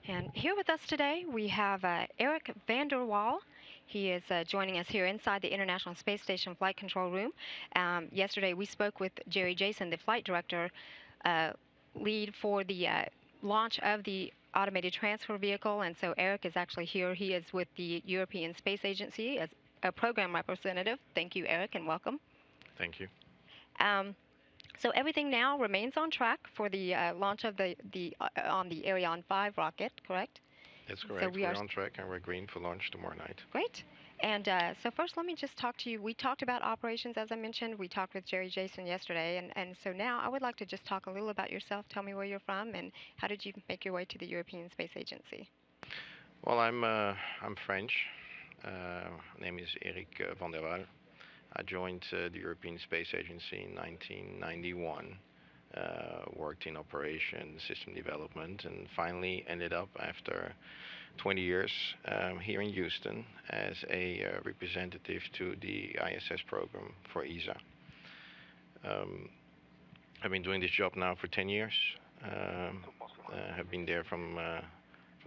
And here with us today, we have Eric van der Waal. He is joining us here inside the International Space Station Flight Control Room. Yesterday, we spoke with Jerry Jason, the flight director, uh, lead for the launch of the automated transfer vehicle. And so Eric is actually here. He is with the European Space Agency as a program representative. Thank you, Eric, and welcome. Thank you. Um, so everything now remains on track for the launch of the on the Ariane 5 rocket, correct? That's So correct. we are We're on track and we're green for launch tomorrow night. great. And so first, let me just talk to you. We talked about operations, as I mentioned. We talked with Jerry Jason yesterday, and so now I would like to just talk a little about yourself. Tell me where you're from, and how did you make your way to the European Space Agency? Well, I'm French. Name is Eric van der Waal. I joined the European Space Agency in 1991. Worked in operation, system development, and finally ended up after 20 years here in Houston as a representative to the ISS program for ESA. Um, I've been doing this job now for 10 years. Have been there from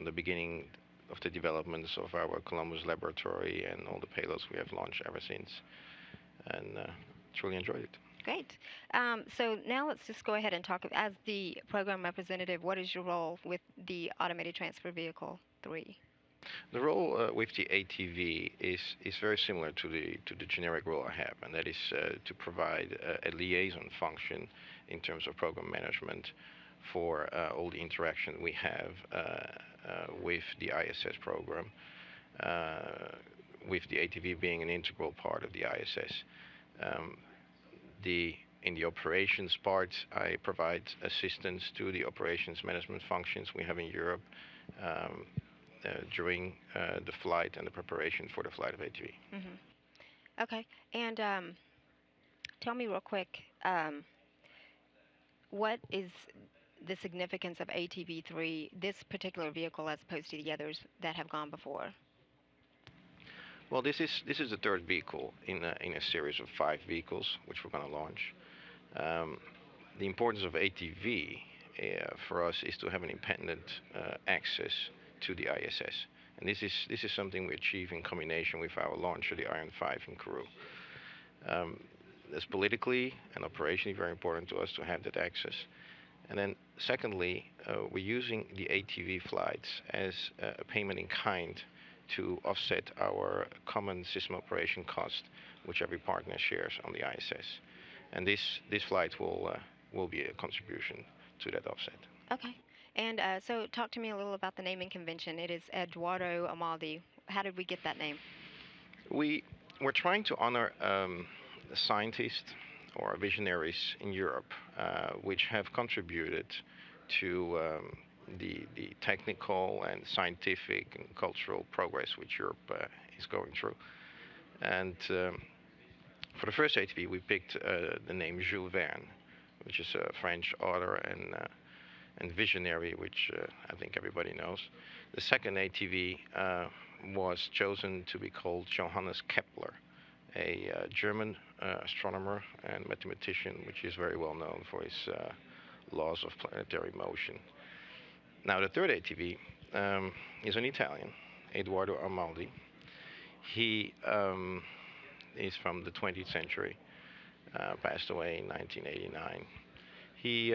the beginning of the developments of our Columbus laboratory and all the payloads we have launched ever since, and truly enjoyed it. Great. So now let's just go ahead and talk. As the program representative, what is your role with the Automated Transfer Vehicle 3? The role with the ATV is very similar to the generic role I have, and that is to provide a liaison function in terms of program management for all the interaction we have with the ISS program, uh, with the ATV being an integral part of the ISS. Um, the In the operations part, I provide assistance to the operations management functions we have in Europe um, during the flight and the preparation for the flight of ATV. Okay. And tell me real quick, what is the significance of ATV3, this particular vehicle, as opposed to the others that have gone before? Well, this is the third vehicle in a series of 5 vehicles which we're going to launch. Um, the importance of ATV for us is to have an independent access to the ISS, and this is something we achieve in combination with our launcher, the Iron 5 in Kourou. Um, that's politically and operationally very important to us to have that access. And then, secondly, we're using the ATV flights as a payment in kind to offset our common system operation cost, which every partner shares on the ISS. And this flight will be a contribution to that offset. Okay. And so talk to me a little about the naming convention. It is Eduardo Amaldi. How did we get that name? We we're trying to honor scientists or visionaries in Europe which have contributed to the technical and scientific and cultural progress which Europe is going through. And for the first ATV, we picked the name Jules Verne, which is a French author and visionary, which I think everybody knows. The second ATV was chosen to be called Johannes Kepler, a German astronomer and mathematician, which is very well known for his laws of planetary motion. Now, the third ATV is an Italian, Eduardo Amaldi. He is from the 20th century, passed away in 1989. He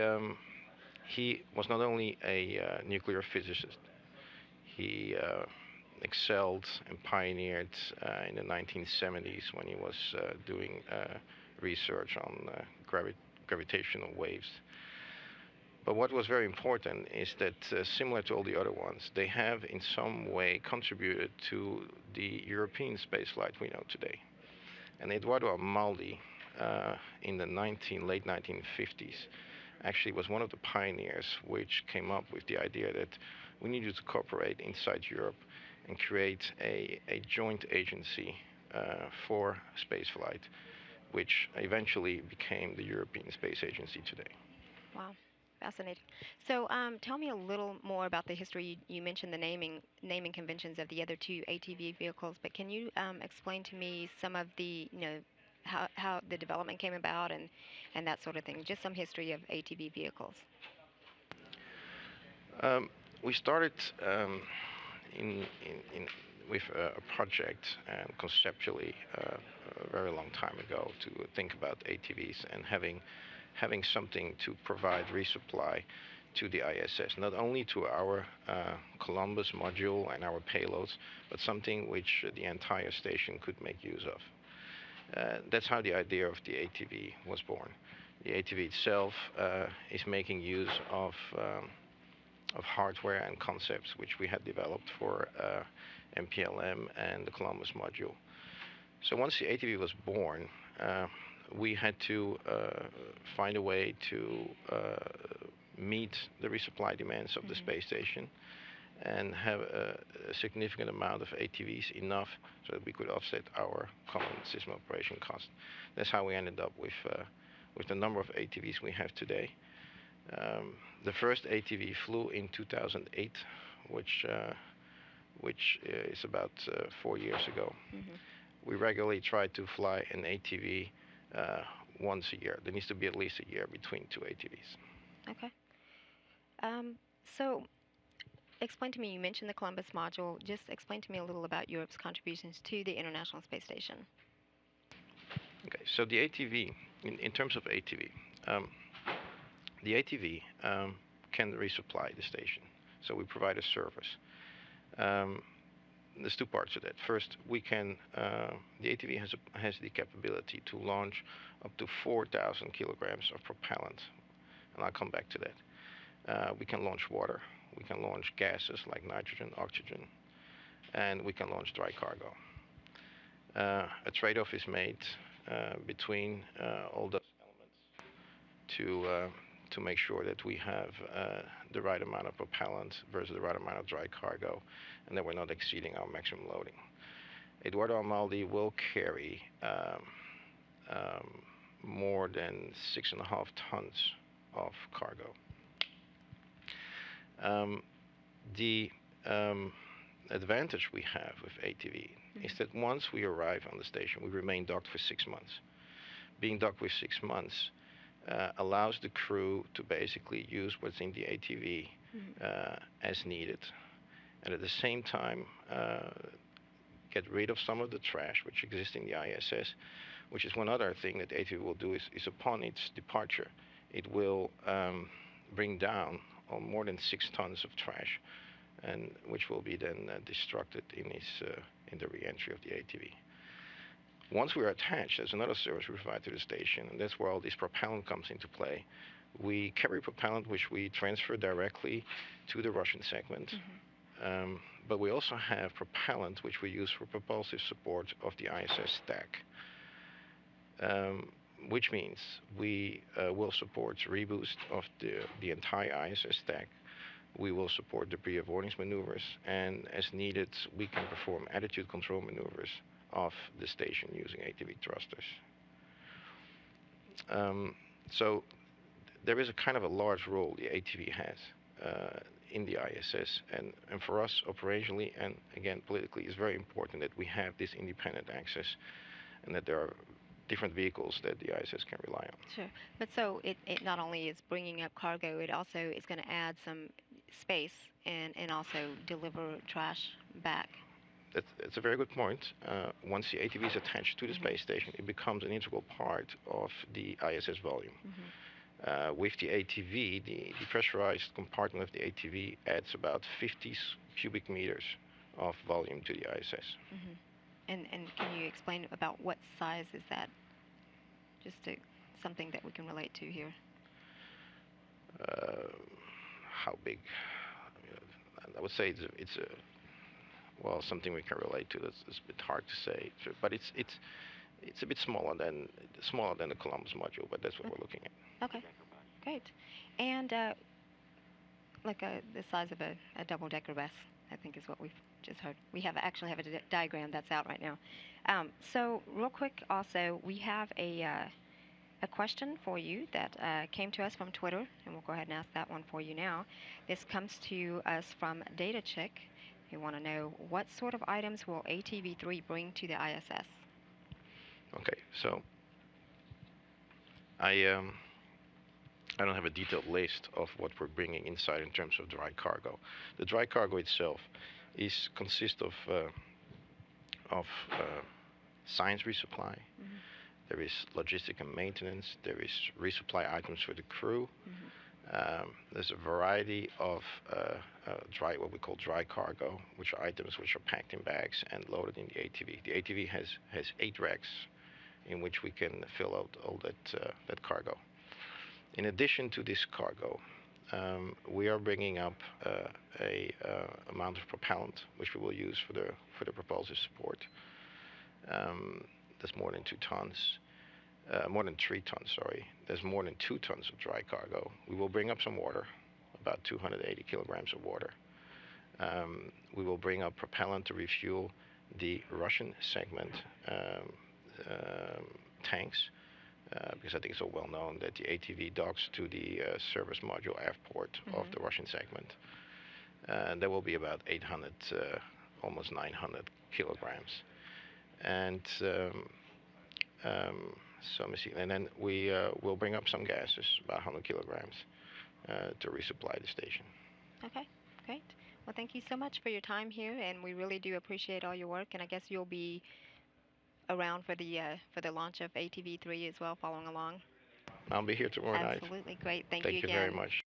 he was not only a nuclear physicist, he excelled and pioneered in the 1970s when he was doing research on gravitational waves. But what was very important is that, similar to all the other ones, they have in some way contributed to the European spaceflight we know today. And Eduardo Amaldi, in the late 1950s, actually was one of the pioneers which came up with the idea that we needed to cooperate inside Europe and create a joint agency for spaceflight, which eventually became the European Space Agency today. Wow, fascinating. So tell me a little more about the history. You mentioned the naming conventions of the other two ATV vehicles, but can you explain to me some of the, how the development came about and that sort of thing? Just some history of ATV vehicles. Um, we started in, in, in with a project and conceptually a very long time ago to think about ATVs and having something to provide resupply to the ISS, not only to our Columbus module and our payloads, but something which the entire station could make use of. That's how the idea of the ATV was born. The ATV itself is making use of hardware and concepts which we had developed for MPLM and the Columbus module. So once the ATV was born, we had to find a way to meet the resupply demands of the space station and have a significant amount of ATVs, enough so that we could offset our common system operation cost. That's how we ended up with the number of ATVs we have today. The first ATV flew in 2008, which is about 4 years ago. We regularly try to fly an ATV once a year. There needs to be at least a year between two ATVs. Okay. So explain to me, you mentioned the Columbus module. Just explain to me a little about Europe's contributions to the International Space Station. Okay, so the ATV, in terms of ATV, the ATV can resupply the station. So we provide a service. There's two parts to that. First, we can, the ATV has the capability to launch up to 4,000 kilograms of propellant, and I'll come back to that. We can launch water, we can launch gases like nitrogen, oxygen, and we can launch dry cargo. A trade-off is made between all those elements to make sure that we have the right amount of propellant versus the right amount of dry cargo, and that we're not exceeding our maximum loading. Eduardo Amaldi will carry more than 6.5 tons of cargo. The advantage we have with ATV is that once we arrive on the station, we remain docked for 6 months. Being docked for 6 months allows the crew to basically use what's in the ATV as needed, and at the same time get rid of some of the trash which exists in the ISS, which is one other thing that ATV will do is upon its departure, it will bring down more than 6 tons of trash, and which will be then destructed in the re-entry of the ATV. Once we're attached, there's another service we provide to the station, and that's where all this propellant comes into play. We carry propellant which we transfer directly to the Russian segment, but we also have propellant which we use for propulsive support of the ISS stack, which means we will support reboost of the entire ISS stack. We will support debris avoidance maneuvers, and as needed, we can perform attitude control maneuvers of the station using ATV thrusters. So there is a kind of a large role the ATV has in the ISS, and for us operationally and again politically, it's very important that we have this independent access and that there are different vehicles that the ISS can rely on. Sure. But so it not only is bringing up cargo, it also is going to add some space and also deliver trash back. That's a very good point. Once the ATV is attached to the space station, it becomes an integral part of the ISS volume. With the ATV, the pressurized compartment of the ATV adds about 50 cubic meters of volume to the ISS. And can you explain about what size is that? Just something that we can relate to here. How big? I would say it's well, something we can relate to. It's a bit hard to say, but it's a bit smaller than the Columbus module, but that's what we're looking at. Okay, great. And like the size of a double-decker bus, I think is what we've just heard. We actually have a diagram that's out right now. So real quick, also we have a question for you that came to us from Twitter, and we'll go ahead and ask that one for you now. This comes to us from Data Chick. They want to know, what sort of items will ATV-3 bring to the ISS? Okay, so I I don't have a detailed list of what we're bringing inside in terms of dry cargo. The dry cargo itself is consists of science resupply. Mhm. There is logistic and maintenance. There is resupply items for the crew. Mhm. There's a variety of dry, what we call dry cargo, which are items which are packed in bags and loaded in the ATV. The ATV has 8 racks in which we can fill out all that cargo. In addition to this cargo, we are bringing up a amount of propellant which we will use for the propulsive support. That's more than 2 tons. More than 3 tons, sorry. There's more than 2 tons of dry cargo. We will bring up some water, about 280 kilograms of water. We will bring up propellant to refuel the Russian segment um, um, tanks, because I think it's so well known that the ATV docks to the service module aft port of Mhm. the Russian segment. There will be about 800, almost 900 kilograms. And so let me see. And then we will bring up some gases, about 100 kilograms, to resupply the station. Okay, great. Well, thank you so much for your time here, and we really do appreciate all your work. And I guess you'll be around for the launch of ATV 3 as well, following along. I'll be here tomorrow night. Absolutely great. Thank you Thank you very again. much.